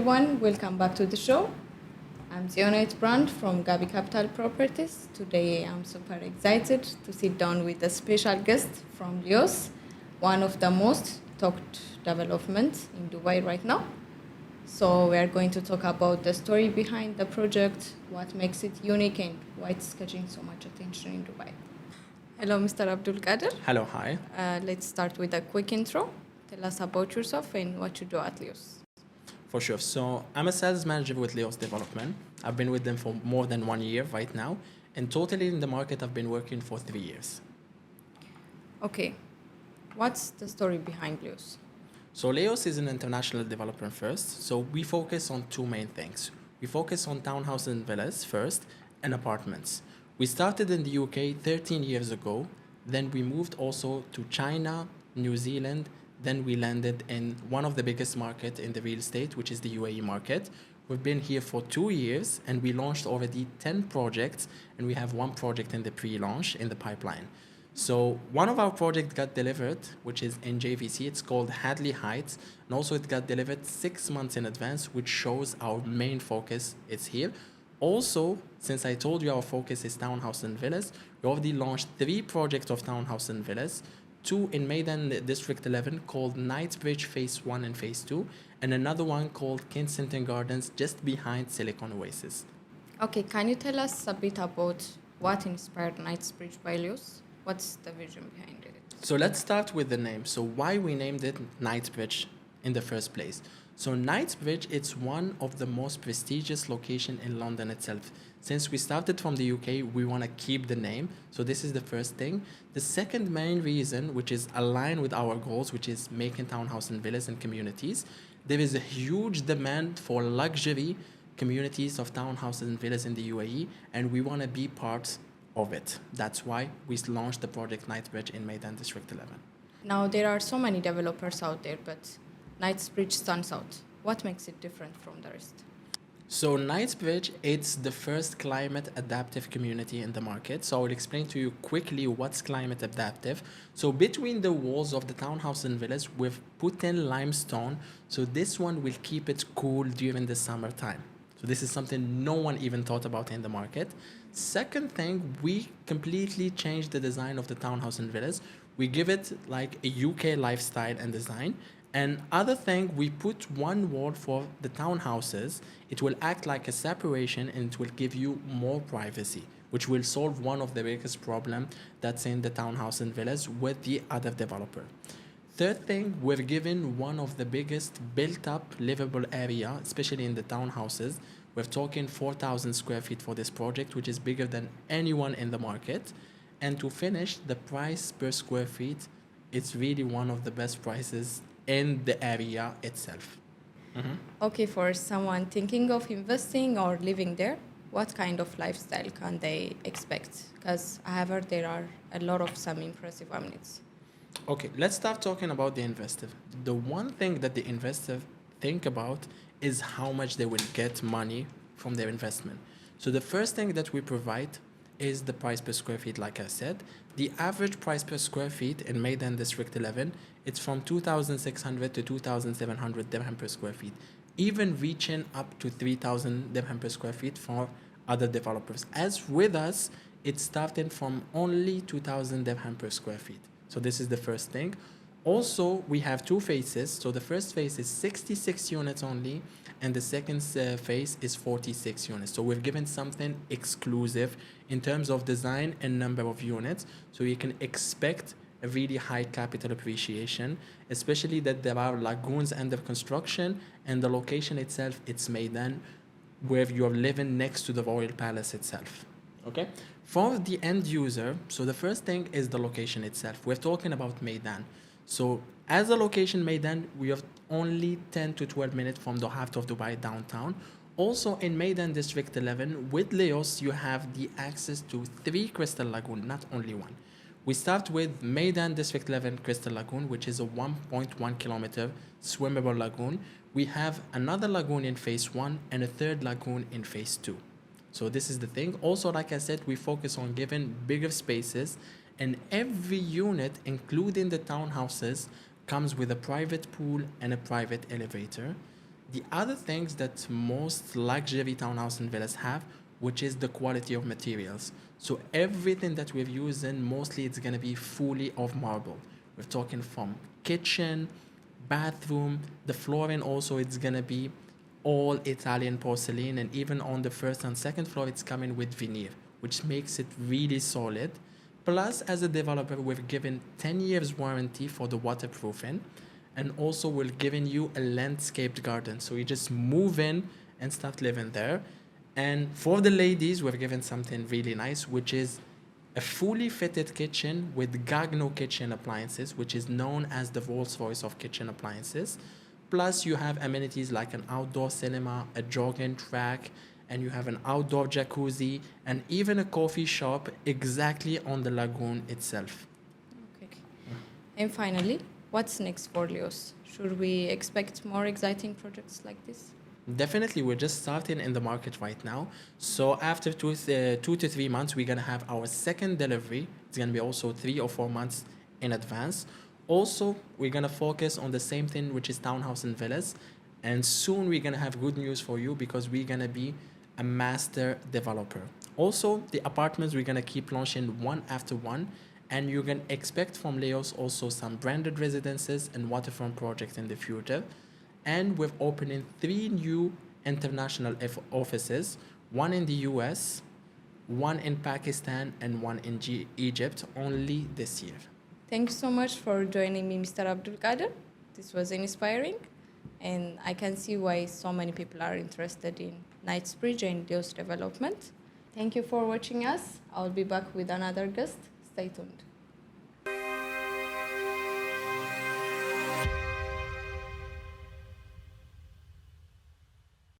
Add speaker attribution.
Speaker 1: everyone, welcome back to the show. I'm Zionate Brand from Gabi Capital Properties. Today I'm super excited to sit down with a special guest from Leos, one of the most talked developments in Dubai right now. So we are going to talk about the story behind the project, what makes it unique and why it's catching so much attention in Dubai. Hello, Mr. Abdul Qadir.
Speaker 2: Hello, hi.
Speaker 1: Let's start with a quick intro. Tell us about yourself and what you do at Leos.
Speaker 2: For sure. So I'm a sales manager with Leos Development. I've been with them for more than 1 year right now. And totally in the market, I've been working for 3 years.
Speaker 1: Okay, what's the story behind Leos?
Speaker 2: So Leos is an international developer first. So we focus on two main things. We focus on townhouses and villas first and apartments. We started in the UK 13 years ago. Then we moved also to China, New Zealand. Then we landed in one of the biggest markets in the real estate, which is the UAE market. We've been here for 2 years and we launched already 10 projects and we have one project in the pre-launch in the pipeline. So one of our projects got delivered, which is in JVC. It's called Hadley Heights. And also it got delivered 6 months in advance, which shows our main focus is here. Also, since I told you our focus is townhouse and villas, we already launched 3 projects of townhouse and villas. 2 in Maidan District 11 called Knightsbridge Phase 1 and Phase 2, and another one called Kensington Gardens just behind Silicon Oasis.
Speaker 1: Okay, can you tell us a bit about what inspired Knightsbridge by Leos? What's the vision behind it?
Speaker 2: So let's start with the name. So why we named it Knightsbridge in the first place? So Knightsbridge, it's one of the most prestigious location in London itself. Since we started from the UK, we want to keep the name. So this is the first thing. The second main reason, which is aligned with our goals, which is making townhouse and villas and communities, there is a huge demand for luxury communities of townhouses and villas in the UAE, and we want to be part of it. That's why we launched the project Knightsbridge in Maidan District 11.
Speaker 1: Now, there are so many developers out there, but Knightsbridge stands out. What makes it different from the rest?
Speaker 2: So Knightsbridge, it's the first climate adaptive community in the market. So I will explain to you quickly what's climate adaptive. So between the walls of the townhouse and villas, we've put in limestone. So this one will keep it cool during the summertime. So this is something no one even thought about in the market. Second thing, we completely changed the design of the townhouse and villas. We give it like a UK lifestyle and design. And other thing, we put one wall for the townhouses. It will act like a separation and it will give you more privacy, which will solve one of the biggest problem that's in the townhouse and villas with the other developer. Third thing, we're given one of the biggest built up livable area, especially in the townhouses. We're talking 4,000 square feet for this project, which is bigger than anyone in the market. And to finish, the price per square feet, it's really one of the best prices in the area itself.
Speaker 1: Okay, for someone thinking of investing or living there, what kind of lifestyle can they expect? Because I have heard there are a lot of some impressive amenities.
Speaker 2: Okay, let's start talking about the investor. The one thing that the investor think about is how much they will get money from their investment. So the first thing that we provide is the price per square feet, like I said. The average price per square feet in Maidan District 11, it's from 2,600 to 2,700 dirham per square feet, even reaching up to 3,000 dirham per square feet for other developers. As with us, it's starting from only 2,000 dirham per square feet. So this is the first thing. Also, we have 2 phases. So the first phase is 66 units only, and the second phase is 46 units. So we've given something exclusive in terms of design and number of units. So you can expect a really high capital appreciation, especially that there are lagoons under construction, and the location itself, it's Maidan, where you're living next to the Royal Palace itself. Okay? For the end user, so the first thing is the location itself. We're talking about Maidan. So as a location Maidan, we have only 10 to 12 minutes from the heart of Dubai downtown. Also in Maidan District 11, with Leos, you have the access to 3 Crystal Lagoon, not only one. We start with Maidan District 11 Crystal Lagoon, which is a 1.1 kilometer swimmable lagoon. We have another lagoon in phase 1 and a third lagoon in phase 2. So this is the thing. Also, like I said, we focus on giving bigger spaces, and every unit, including the townhouses, comes with a private pool and a private elevator. The other things that most luxury townhouse and villas have, which is the quality of materials. So everything that we're using, mostly it's gonna be fully of marble. We're talking from kitchen, bathroom, the flooring also it's gonna be all Italian porcelain, and even on the first and second floor it's coming with veneer, which makes it really solid. Plus, as a developer, we've given 10 years warranty for the waterproofing, and also we're giving you a landscaped garden. So you just move in and start living there. And for the ladies, we've given something really nice, which is a fully fitted kitchen with Gagno kitchen appliances, which is known as the Rolls Royce of kitchen appliances. Plus, you have amenities like an outdoor cinema, a jogging track, and you have an outdoor jacuzzi, and even a coffee shop exactly on the lagoon itself.
Speaker 1: Okay. And finally, what's next for Leos? Should we expect more exciting projects like this?
Speaker 2: Definitely, we're just starting in the market right now. So after 2 to 3 months, we're gonna have our second delivery. It's gonna be also 3 or 4 months in advance. Also, we're gonna focus on the same thing, which is townhouse and villas. And soon we're gonna have good news for you because we're gonna be a master developer. Also, the apartments we're gonna keep launching one after one, and you can expect from Leos also some branded residences and waterfront projects in the future. And we're opening 3 new international offices, one in the US, one in Pakistan, and one in Egypt only this year.
Speaker 1: Thank you so much for joining me, Mr. Abdul Qadir. This was inspiring, and I can see why so many people are interested in Knightsbridge and Leos development. Thank you for watching us. I'll be back with another guest. Stay tuned.